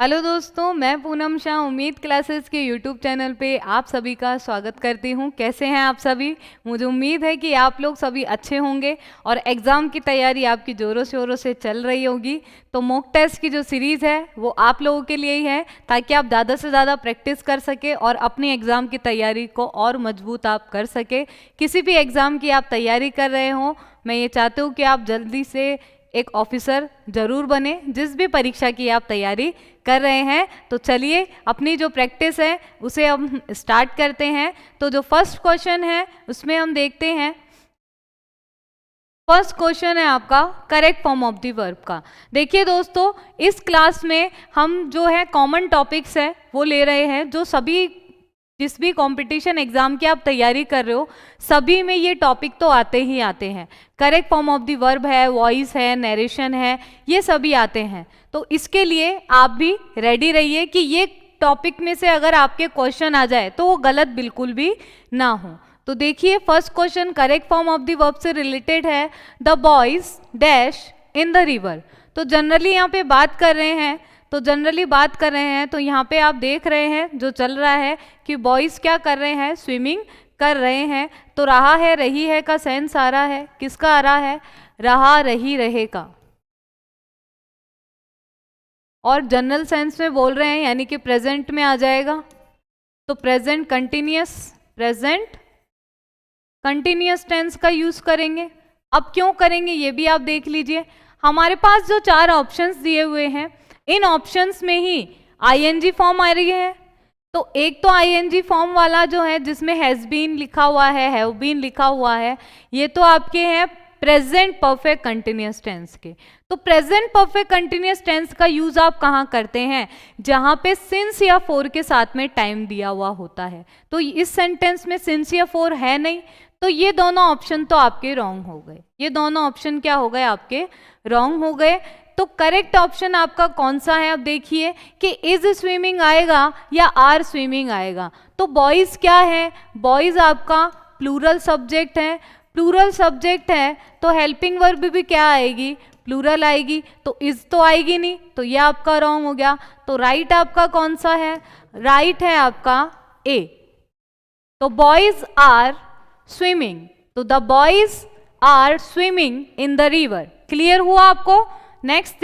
Hello दोस्तों, मैं पूनम शाह उम्मीद क्लासेस के यूट्यूब चैनल पे आप सभी का स्वागत करती हूँ। कैसे हैं आप सभी? मुझे उम्मीद है कि आप लोग सभी अच्छे होंगे और एग्ज़ाम की तैयारी आपकी ज़ोरों शोरों से चल रही होगी। तो मॉक टेस्ट की जो सीरीज़ है वो आप लोगों के लिए ही है, ताकि आप ज़्यादा से ज़्यादा प्रैक्टिस कर सके और अपनी एग्ज़ाम की तैयारी को और मजबूत आप कर सके। किसी भी एग्ज़ाम की आप तैयारी कर रहे हो, मैं ये चाहती हूँ कि आप जल्दी से एक ऑफिसर जरूर बने, जिस भी परीक्षा की आप तैयारी कर रहे हैं। तो चलिए अपनी जो प्रैक्टिस है उसे हम स्टार्ट करते हैं। तो जो फर्स्ट क्वेश्चन है उसमें हम देखते हैं, फर्स्ट क्वेश्चन है आपका correct form of the verb का। देखिए दोस्तों, इस क्लास में हम जो है कॉमन टॉपिक्स है वो ले रहे हैं, जो सभी जिस भी कंपटीशन एग्जाम की आप तैयारी कर रहे हो सभी में ये टॉपिक तो आते ही आते हैं। Correct form of the verb है, वॉइस है, नरेशन है, ये सभी आते हैं। तो इसके लिए आप भी रेडी रहिए कि ये टॉपिक में से अगर आपके क्वेश्चन आ जाए तो वो गलत बिल्कुल भी ना हो। तो देखिए first question correct form of the verb से रिलेटेड है, the boys dash in the river. तो जनरली यहाँ पे बात कर रहे हैं, तो यहाँ पे आप देख रहे हैं जो चल रहा है कि बॉयज क्या कर रहे हैं, स्विमिंग कर रहे हैं। तो रहा है रही है का सेंस आ रहा है, किसका आ रहा है, रहा रही रहे का। और जनरल सेंस में बोल रहे हैं यानी कि प्रेजेंट में आ जाएगा। तो प्रेजेंट कंटिन्यूअस टेंस का यूज करेंगे। अब क्यों करेंगे ये भी आप देख लीजिए। हमारे पास जो 4 ऑप्शंस दिए हुए हैं, इन ऑप्शंस में ही आईएनजी फॉर्म आ रही है। तो एक तो आईएनजी फॉर्म वाला जो है जिसमें हैज बीन लिखा हुआ है, हैव बीन लिखा हुआ है, ये तो आपके हैं प्रेजेंट परफेक्ट कंटिन्यूअस टेंस के। तो प्रेजेंट परफेक्ट कंटिन्यूअस टेंस का यूज आप कहाँ करते हैं, जहां पे सिंस या फोर के साथ में टाइम दिया हुआ होता है। तो इस सेंटेंस में सिंस या फोर है नहीं, तो ये दोनों ऑप्शन तो आपके रॉन्ग हो गए। ये दोनों ऑप्शन क्या हो गए, आपके रॉन्ग हो गए। तो करेक्ट ऑप्शन आपका कौन सा है, अब देखिए कि इज स्विमिंग आएगा या आर स्विमिंग आएगा। तो बॉयज क्या है, बॉयज आपका प्लूरल सब्जेक्ट है, प्लूरल सब्जेक्ट है तो हेल्पिंग वर्ब भी क्या आएगी, प्लूरल आएगी। तो इज तो आएगी नहीं, तो ये आपका रॉन्ग हो गया। तो राइट आपका कौन सा है, राइट है आपका ए। तो बॉयज आर स्विमिंग, तो the boys are swimming in the river. Clear हुआ आपको? नेक्स्ट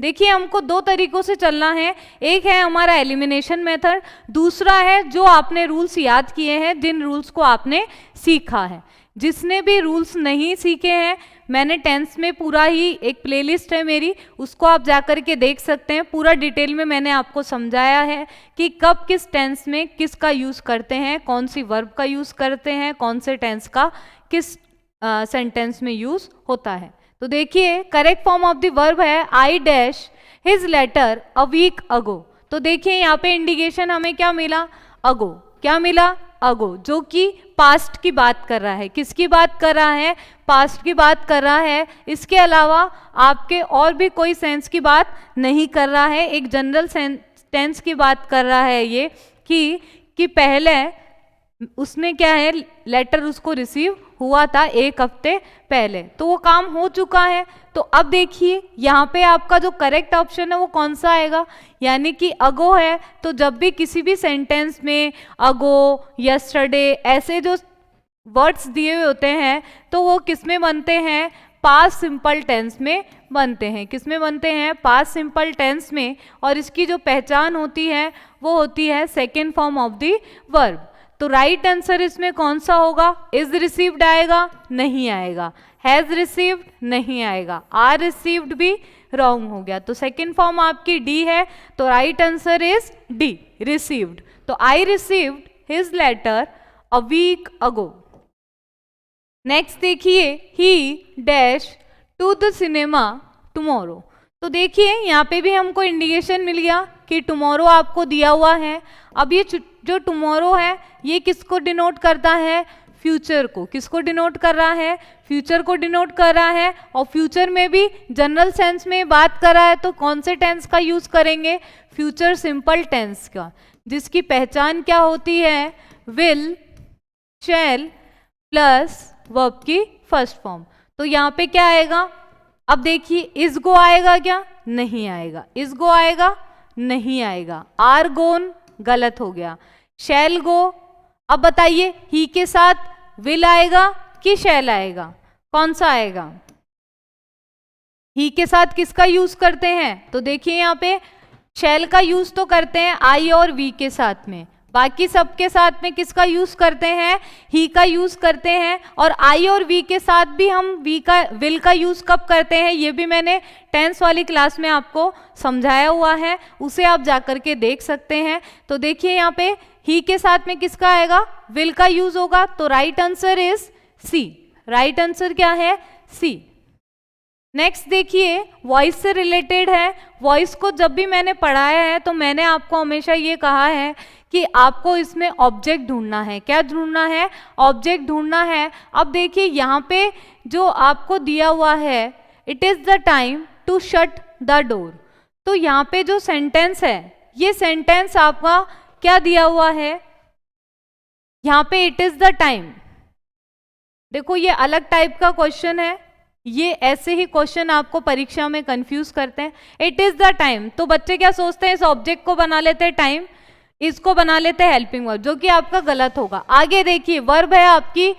देखिए हमको 2 तरीकों से चलना है। एक है हमारा एलिमिनेशन मेथड, दूसरा है जो आपने रूल्स याद किए हैं, जिन रूल्स को आपने सीखा है। जिसने भी रूल्स नहीं सीखे हैं, मैंने टेंस में पूरा ही एक प्लेलिस्ट है मेरी, उसको आप जाकर के देख सकते हैं। पूरा डिटेल में मैंने आपको समझाया है कि कब किस टेंस में किसका यूज करते हैं, कौन सी वर्ब का यूज करते हैं, कौन से टेंस का किस सेंटेंस में यूज होता है। तो देखिए correct form of the verb है I dash his letter a week ago. तो देखिए यहाँ पे इंडिकेशन हमें क्या मिला, अगो। क्या मिला, अगो, जो कि पास्ट की बात कर रहा है। किसकी बात कर रहा है, पास्ट की बात कर रहा है। इसके अलावा आपके और भी कोई सेंस की बात नहीं कर रहा है, एक जनरल टेंस की बात कर रहा है ये कि पहले उसने क्या है, लेटर उसको रिसीव हुआ था 1 हफ्ते पहले, तो वो काम हो चुका है। तो अब देखिए यहाँ पे आपका जो करेक्ट ऑप्शन है वो कौन सा आएगा, यानी कि अगो है। तो जब भी किसी भी सेंटेंस में अगो, यस्टरडे ऐसे जो वर्ड्स दिए हुए होते हैं तो वो किस में बनते हैं, पास्ट सिंपल टेंस में बनते हैं। किस में बनते हैं, पास्ट सिंपल टेंस में। और इसकी जो पहचान होती है वो होती है second form of the verb. तो राइट आंसर इसमें कौन सा होगा, इज रिसीव्ड आएगा, नहीं आएगा। हैज रिसीव्ड नहीं आएगा, आर रिसीव्ड भी रॉन्ग हो गया। तो सेकेंड फॉर्म आपकी डी है, तो right answer is D, received. तो I received his letter a week ago. Next देखिए he dash to the cinema tomorrow. तो देखिए यहाँ पे भी हमको इंडिकेशन मिल गया कि टुमारो आपको दिया हुआ है। अब ये जो टुमारो है ये किसको डिनोट करता है, फ्यूचर को। किसको डिनोट कर रहा है, फ्यूचर को डिनोट कर रहा है। और फ्यूचर में भी जनरल सेंस में बात कर रहा है, तो कौन से टेंस का यूज करेंगे, फ्यूचर सिंपल टेंस का, जिसकी पहचान क्या होती है, विल, शैल प्लस वर्ब की फर्स्ट फॉर्म। तो यहाँ पे क्या आएगा, अब देखिए इस गो आएगा क्या, नहीं आएगा। इस गो आएगा, नहीं आएगा, आर गोन गलत हो गया, शैल गो। अब बताइए ही के साथ विल आएगा कि शैल आएगा, कौन सा आएगा? ही के साथ किसका यूज करते हैं? तो देखिए यहाँ पे शैल का यूज तो करते हैं आई और वी के साथ में, बाकी सबके साथ में किसका यूज करते हैं? ही का यूज करते हैं। और आई और वी के साथ भी हम विल का यूज कब करते हैं, ये भी मैंने टेंस वाली क्लास में आपको समझाया हुआ है, उसे आप जाकर के देख सकते हैं। तो देखिए यहाँ पे ही के साथ में किसका आएगा? विल का यूज होगा। तो right answer is C. Right answer क्या है? सी। नेक्स्ट देखिए वॉइस से रिलेटेड है। वॉइस को जब भी मैंने पढ़ाया है तो मैंने आपको हमेशा ये कहा है कि आपको इसमें ऑब्जेक्ट ढूंढना है। क्या ढूंढना है? ऑब्जेक्ट ढूंढना है। अब देखिए यहाँ पे जो आपको दिया हुआ है, it is the time to shut the door. तो यहाँ पे जो सेंटेंस है, ये सेंटेंस आपका क्या दिया हुआ है? यहाँ पे इट इज द टाइम। देखो ये अलग टाइप का क्वेश्चन है, ये ऐसे ही क्वेश्चन आपको परीक्षा में कंफ्यूज करते हैं। इट इज द टाइम, तो बच्चे क्या सोचते हैं? इस ऑब्जेक्ट को बना लेते हैं टाइम, इसको बना लेते हैं हेल्पिंग वर्ब, जो कि आपका गलत होगा। आगे देखिए वर्ब है आपकी,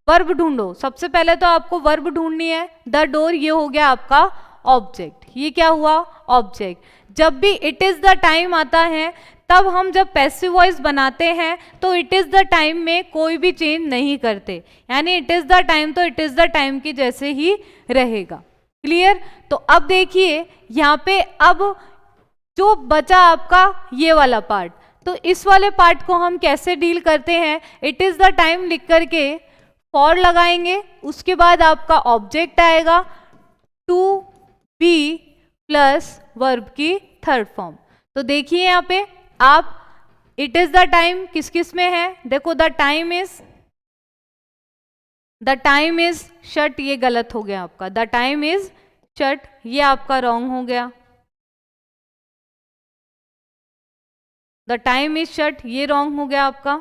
वर्ब ढूंढो। सबसे पहले तो आपको वर्ब ढूंढनी है। द डोर, ये हो गया आपका ऑब्जेक्ट। ये क्या हुआ? ऑब्जेक्ट। जब भी इट इज द टाइम आता है, तब हम जब पैसिव वॉइस बनाते हैं तो इट इज द टाइम में कोई भी चेंज नहीं करते, यानी इट इज द टाइम तो इट इज द टाइम की जैसे ही रहेगा। क्लियर? तो अब देखिए यहाँ पे अब जो बचा आपका ये वाला पार्ट, तो इस वाले पार्ट को हम कैसे डील करते हैं? इट इज द टाइम लिख करके फॉर लगाएंगे, उसके बाद आपका ऑब्जेक्ट आएगा टू बी प्लस वर्ब की थर्ड फॉर्म। तो देखिए यहाँ पे आप इट इज द टाइम किस किस में है? देखो द टाइम इज शट, ये गलत हो गया आपका। द टाइम इज शट, ये आपका रॉन्ग हो गया। द टाइम इज शट, ये रॉन्ग हो गया आपका।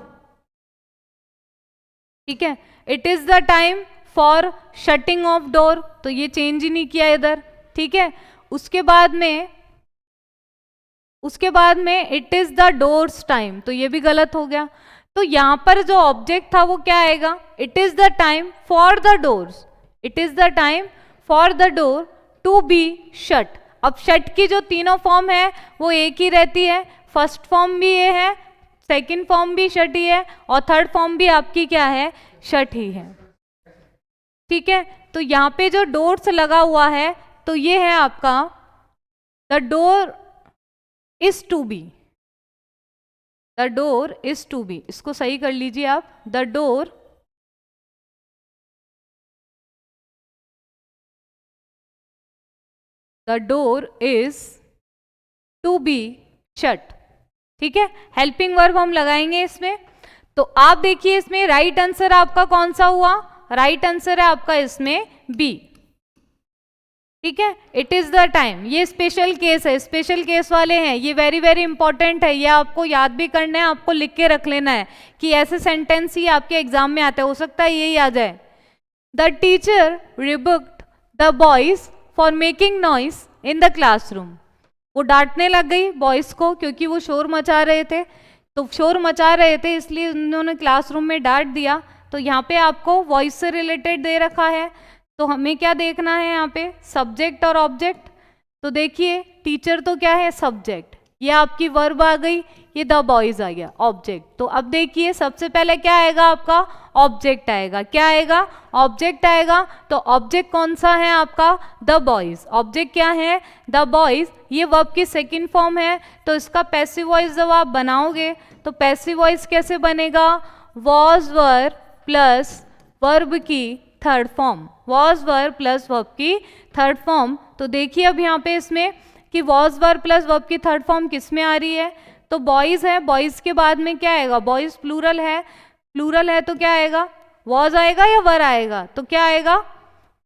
ठीक है। It is the time for shutting off door, तो ये चेंज ही नहीं किया इधर। ठीक है। उसके बाद में it is the doors time, तो ये भी गलत हो गया। तो यहां पर जो ऑब्जेक्ट था वो क्या आएगा? It is the time for the doors, it is the time for the door to be shut. अब शट की जो तीनों फॉर्म है वो एक ही रहती है। फर्स्ट फॉर्म भी ये है, सेकंड फॉर्म भी शट ही है, और थर्ड फॉर्म भी आपकी क्या है? शट ही है। ठीक है। तो यहाँ पे जो डोर्स लगा हुआ है, तो ये है आपका the door is to be, the door is to be. इसको सही कर लीजिए आप। The door is to be shut. ठीक है। हेल्पिंग वर्ब हम लगाएंगे इसमें। तो आप देखिए इसमें राइट आंसर आपका कौन सा हुआ? राइट आंसर है आपका इसमें बी। ठीक है। इट इज द टाइम, ये स्पेशल केस है, स्पेशल केस वाले हैं, ये वेरी वेरी इंपॉर्टेंट है, ये आपको याद भी करना है, आपको लिख के रख लेना है कि ऐसे सेंटेंस ही आपके एग्जाम में आते हैं, हो सकता है यही आ जाए। The teacher rebuked the boys for making noise in the classroom. वो डांटने लग गई बॉयज को क्योंकि वो शोर मचा रहे थे, तो शोर मचा रहे थे इसलिए उन्होंने क्लासरूम में डांट दिया। तो यहाँ पे आपको वॉइस से रिलेटेड दे रखा है, तो हमें क्या देखना है यहाँ पे? सब्जेक्ट और ऑब्जेक्ट। तो देखिए टीचर तो क्या है? सब्जेक्ट, ये आपकी वर्ब आ गई, ये द बॉयज आ गया ऑब्जेक्ट। तो अब देखिए सबसे पहले क्या आएगा आपका? ऑब्जेक्ट आएगा। क्या आएगा? ऑब्जेक्ट आएगा। तो ऑब्जेक्ट कौन सा है आपका? The boys. ऑब्जेक्ट क्या है? The boys. ये वर्ब की सेकंड फॉर्म है, तो इसका पैसिव वॉइस जब आप बनाओगे तो पैसिव वॉइस कैसे बनेगा? वॉज वर प्लस वर्ब की third form, was were plus verb की थर्ड फॉर्म। तो देखिए अब यहाँ पे इसमें कि वॉज वर प्लस वर्ब की थर्ड फॉर्म किस में आ रही है? तो बॉयज है, बॉयज के बाद में क्या आएगा? बॉयज प्लूरल है, प्लूरल है तो क्या आएगा? वॉज आएगा या वर आएगा? तो क्या आएगा?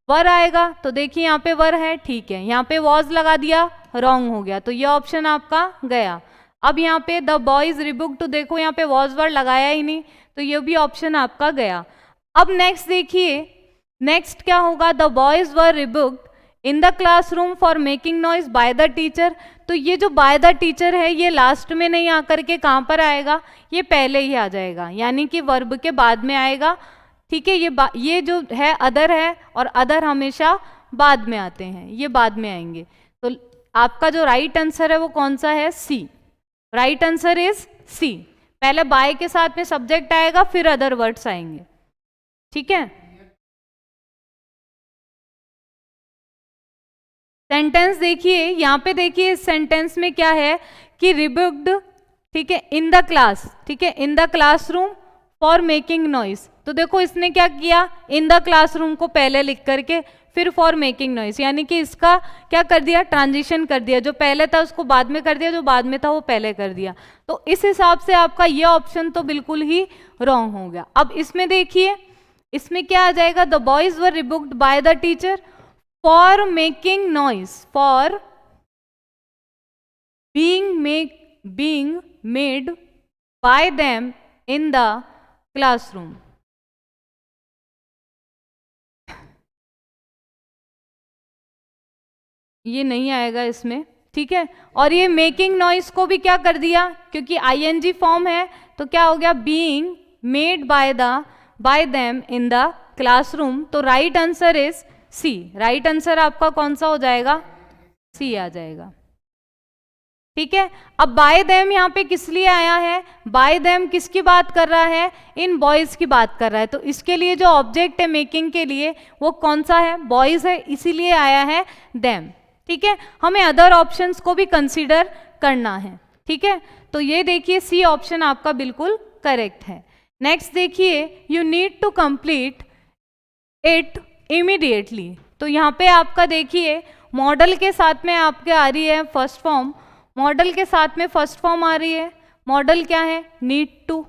वर आएगा। तो देखिए यहाँ पे वर है, ठीक है, यहाँ पे वॉज लगा दिया, रॉन्ग हो गया, तो ये ऑप्शन आपका गया। अब यहाँ पे द बॉयज रिबुक्ड, तो देखो यहाँ पे वॉज वर लगाया ही नहीं, तो ये भी ऑप्शन आपका गया। अब नेक्स्ट देखिए, नेक्स्ट क्या होगा? The boys were rebuked in the classroom for making noise by the teacher. तो ये जो बाय द टीचर है ये लास्ट में नहीं आकर के कहाँ पर आएगा, ये पहले ही आ जाएगा, यानी कि वर्ब के बाद में आएगा। ठीक है, ये जो है अदर है, और अदर हमेशा बाद में आते हैं, ये बाद में आएंगे। तो आपका जो राइट आंसर है वो कौन सा है, C. Right answer is C. पहले बाय के साथ में सब्जेक्ट आएगा, फिर अदर वर्ड्स आएंगे। ठीक है, सेंटेंस देखिए, यहाँ पे देखिए इस सेंटेंस में क्या है कि रिबुक्ड, ठीक है, इन द क्लास, ठीक है, इन the classroom for making noise. तो देखो इसने क्या किया, इन द क्लासरूम को पहले लिख करके फिर फॉर मेकिंग नॉइज, यानी कि इसका क्या कर दिया, ट्रांजिशन कर दिया, जो पहले था उसको बाद में कर दिया, जो बाद में था वो पहले कर दिया। तो इस हिसाब से आपका ये ऑप्शन तो बिल्कुल ही रॉन्ग हो गया। अब इसमें देखिए, इसमें क्या आ जाएगा, the boys were rebuked by the teacher for making noise, for being made by them in the classroom। ये नहीं आएगा इसमें, ठीक है। और ये मेकिंग नॉइज को भी क्या कर दिया, क्योंकि आईएनजी फॉर्म है तो क्या हो गया, being made by them in the classroom. तो right answer is C. Right answer आपका कौन सा हो जाएगा, सी आ जाएगा। ठीक है, अब बाय देम यहाँ पे किस लिए आया है, बाय देम किसकी बात कर रहा है, इन बॉयज की बात कर रहा है। तो इसके लिए जो ऑब्जेक्ट है मेकिंग के लिए वो कौन सा है, बॉयज है, इसीलिए आया है देम। ठीक है, हमें अदर ऑप्शंस को भी कंसीडर करना है। ठीक है, तो ये देखिए सी ऑप्शन आपका बिल्कुल करेक्ट है। नेक्स्ट देखिए, you need to complete it immediately. तो यहाँ पे आपका देखिए मॉडल के साथ में आपके आ रही है फर्स्ट फॉर्म, मॉडल के साथ में फर्स्ट फॉर्म आ रही है। मॉडल क्या है, नीड टू,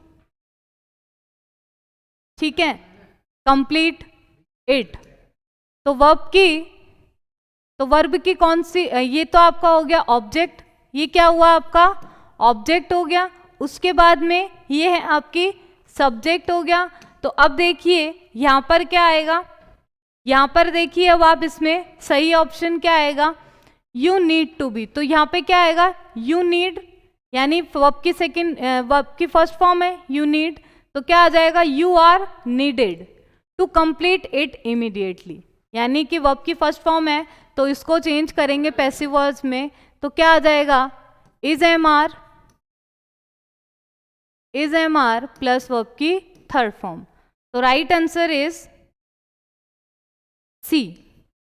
ठीक है, कंप्लीट इट। तो वर्ब की कौन सी, ये तो आपका हो गया ऑब्जेक्ट, ये क्या हुआ आपका ऑब्जेक्ट हो गया। उसके बाद में ये है आपकी सब्जेक्ट हो गया। तो अब देखिए यहाँ पर क्या आएगा, यहाँ पर देखिए अब आप इसमें सही ऑप्शन क्या आएगा, यू नीड टू बी। तो यहाँ पे क्या आएगा, यू नीड, यानी वर्ब की फर्स्ट फॉर्म है यू नीड, तो क्या आ जाएगा, you are needed to complete it immediately. यानी कि वर्ब की फर्स्ट फॉर्म है तो इसको चेंज करेंगे पैसिव वर्ब्स में, तो क्या आ जाएगा, is am are plus verb की थर्ड फॉर्म। तो right answer is C.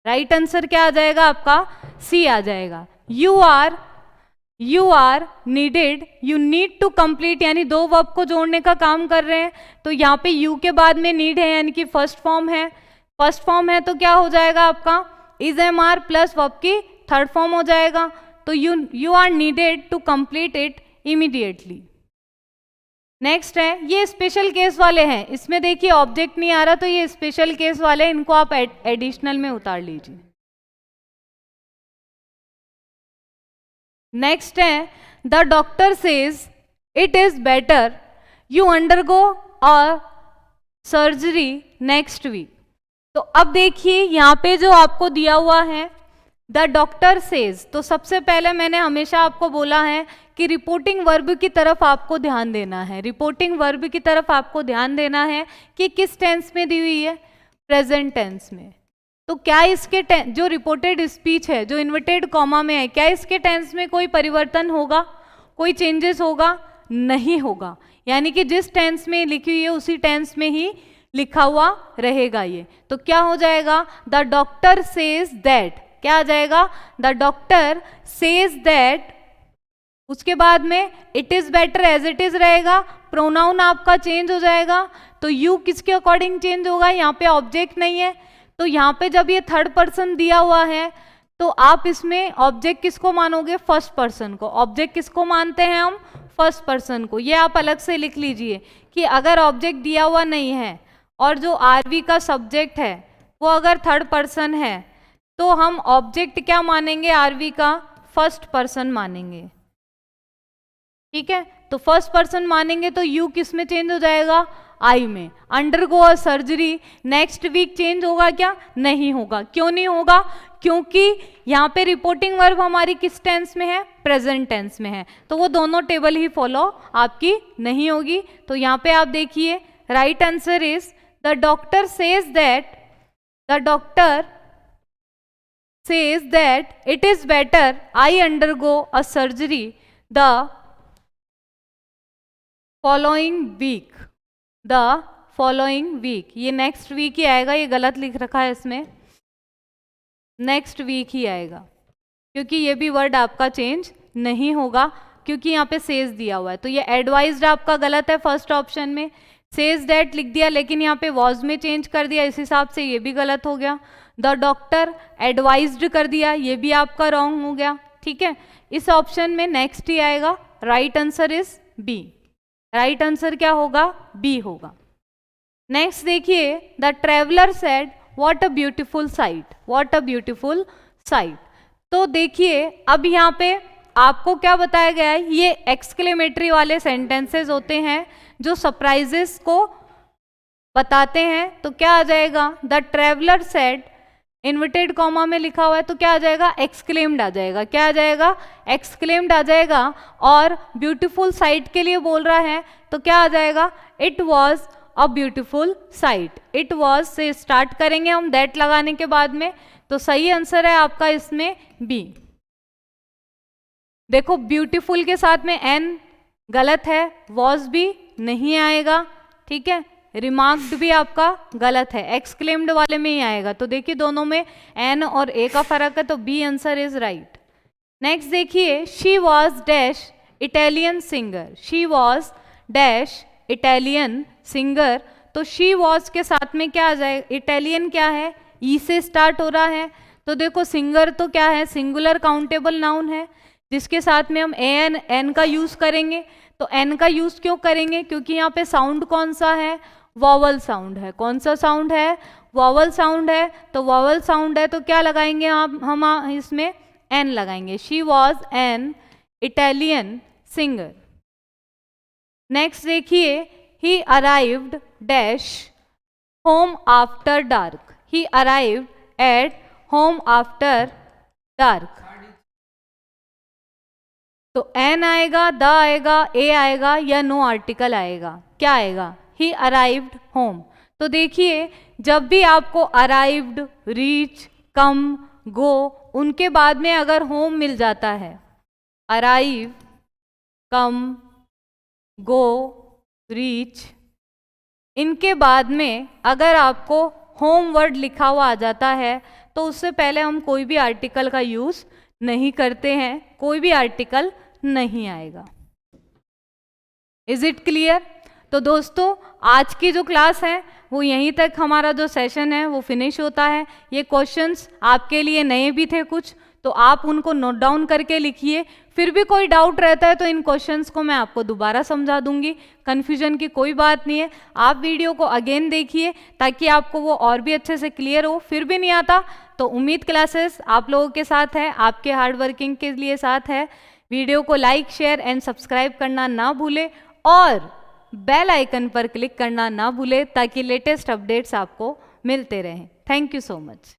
Right answer क्या आ जाएगा आपका, सी आ जाएगा। You are needed, you need to complete, यानी दो वर्ब को जोड़ने का काम कर रहे हैं। तो यहाँ पे यू के बाद में नीड है, यानी कि फर्स्ट फॉर्म है, फर्स्ट फॉर्म है तो क्या हो जाएगा आपका, is am are plus verb की थर्ड फॉर्म हो जाएगा। तो you are needed to complete it immediately. Next है, ये स्पेशल केस वाले हैं, इसमें देखिए ऑब्जेक्ट नहीं आ रहा, तो ये स्पेशल केस वाले, इनको आप एडिशनल में उतार लीजिए। नेक्स्ट है, the doctor says it is better you undergo a surgery next week. तो अब देखिए यहाँ पे जो आपको दिया हुआ है द डॉक्टर सेज, तो सबसे पहले मैंने हमेशा आपको बोला है कि रिपोर्टिंग वर्ब की तरफ आपको ध्यान देना है। रिपोर्टिंग वर्ब की तरफ आपको ध्यान देना है कि किस टेंस में दी हुई है, प्रेजेंट टेंस में। तो क्या इसके जो रिपोर्टेड स्पीच है, जो इन्वर्टेड कॉमा में है, क्या इसके टेंस में कोई परिवर्तन होगा, कोई चेंजेस होगा, नहीं होगा। यानी कि जिस टेंस में लिखी हुई है उसी टेंस में ही लिखा हुआ रहेगा ये। तो क्या हो जाएगा, द डॉक्टर सेज दैट, क्या आ जाएगा, द डॉक्टर सेज दैट, उसके बाद में it is better as it is रहेगा, प्रोनाउन आपका चेंज हो जाएगा। तो यू किसके अकॉर्डिंग चेंज होगा, यहाँ पे ऑब्जेक्ट नहीं है, तो यहाँ पे जब ये थर्ड पर्सन दिया हुआ है तो आप इसमें ऑब्जेक्ट किसको मानोगे, फर्स्ट पर्सन को। ऑब्जेक्ट किसको मानते हैं हम, फर्स्ट पर्सन को। ये आप अलग से लिख लीजिए कि अगर ऑब्जेक्ट दिया हुआ नहीं है और जो आरवी का सब्जेक्ट है वो अगर थर्ड पर्सन है तो हम ऑब्जेक्ट क्या मानेंगे, आरवी का फर्स्ट पर्सन मानेंगे। ठीक है, तो फर्स्ट पर्सन मानेंगे तो यू किस में चेंज हो जाएगा, आई में। Undergo a surgery next week change होगा क्या, नहीं होगा। क्यों नहीं होगा, क्योंकि यहाँ पे रिपोर्टिंग वर्ब हमारी किस टेंस में है, प्रेजेंट टेंस में है, तो वो दोनों टेबल ही फॉलो आपकी नहीं होगी। तो यहाँ पे आप देखिए right answer is the doctor says that, the doctor says that it is better I undergo a surgery the following week, the following week। ये next week ही आएगा, ये गलत लिख रखा है इसमें, next week ही आएगा, क्योंकि ये भी वर्ड आपका चेंज नहीं होगा, क्योंकि यहाँ पे says दिया हुआ है। तो ये advised आपका गलत है फर्स्ट ऑप्शन में, says that लिख दिया लेकिन यहाँ पे was में चेंज कर दिया, इस हिसाब से ये भी गलत हो गया। द डॉक्टर एडवाइज्ड कर दिया, ये भी आपका रॉन्ग हो गया, ठीक है। इस ऑप्शन में नेक्स्ट ही आएगा, right answer is B. Right answer क्या होगा, बी होगा। नेक्स्ट देखिए, the traveller said what a beautiful sight, what a beautiful sight. तो देखिए अब यहाँ पे आपको क्या बताया गया है, ये एक्सक्लेमेटरी वाले सेंटेंसेस होते हैं जो सरप्राइजेस को बताते हैं। तो क्या आ जाएगा, the traveller said, inverted comma में लिखा हुआ है तो क्या आ जाएगा, एक्सक्लेम्ड आ जाएगा। क्या आ जाएगा, एक्सक्लेम्ड आ जाएगा। और ब्यूटीफुल साइट के लिए बोल रहा है तो क्या आ जाएगा, it was a beautiful site. It was से स्टार्ट करेंगे हम दैट लगाने के बाद में, तो सही आंसर है आपका इसमें बी। देखो ब्यूटीफुल के साथ में एन गलत है, वॉज भी नहीं आएगा, ठीक है। रिमार्क्ड भी आपका गलत है, एक्सक्लेम्ड वाले में ही आएगा। तो देखिए दोनों में एन और ए का फर्क है, तो B answer is right. Next देखिए, she was dash Italian singer, she was dash Italian singer. तो शी वॉज के साथ में क्या आ जाए, इटालियन क्या है, ई से स्टार्ट हो रहा है। तो देखो सिंगर तो क्या है, सिंगुलर काउंटेबल नाउन है, जिसके साथ में हम एन का यूज करेंगे। तो एन का यूज क्यों करेंगे, क्योंकि यहाँ पे साउंड कौन सा है, वॉवल साउंड है। कौन सा साउंड है, वॉवल साउंड है। तो वॉवल साउंड है तो क्या लगाएंगे हम इसमें एन लगाएंगे। She was an Italian singer. Next देखिए, he arrived dash home after dark, he arrived at home after dark. तो एन आएगा, द आएगा, ए आएगा या नो आर्टिकल आएगा, क्या आएगा, ही अराइव्ड होम। तो देखिए जब भी आपको अराइव्ड, रीच, कम, गो, उनके बाद में अगर होम मिल जाता है, अराइव, कम, गो, रीच, इनके बाद में अगर आपको होम वर्ड लिखा हुआ आ जाता है तो उससे पहले हम कोई भी आर्टिकल का यूज नहीं करते हैं, कोई भी आर्टिकल नहीं आएगा। Is it clear? तो दोस्तों आज की जो क्लास है वो यहीं तक हमारा जो सेशन है वो फिनिश होता है। ये क्वेश्चंस आपके लिए नए भी थे कुछ, तो आप उनको नोट डाउन करके लिखिए। फिर भी कोई डाउट रहता है तो इन क्वेश्चंस को मैं आपको दोबारा समझा दूंगी, कन्फ्यूजन की कोई बात नहीं है। आप वीडियो को अगेन देखिए ताकि आपको वो और भी अच्छे से क्लियर हो। फिर भी नहीं आता तो उम्मीद क्लासेस आप लोगों के साथ है, आपके हार्ड वर्किंग के लिए साथ है। वीडियो को लाइक, शेयर एंड सब्सक्राइब करना ना भूले और बेल आइकन पर क्लिक करना ना भूले ताकि लेटेस्ट अपडेट्स आपको मिलते रहें। Thank you so much.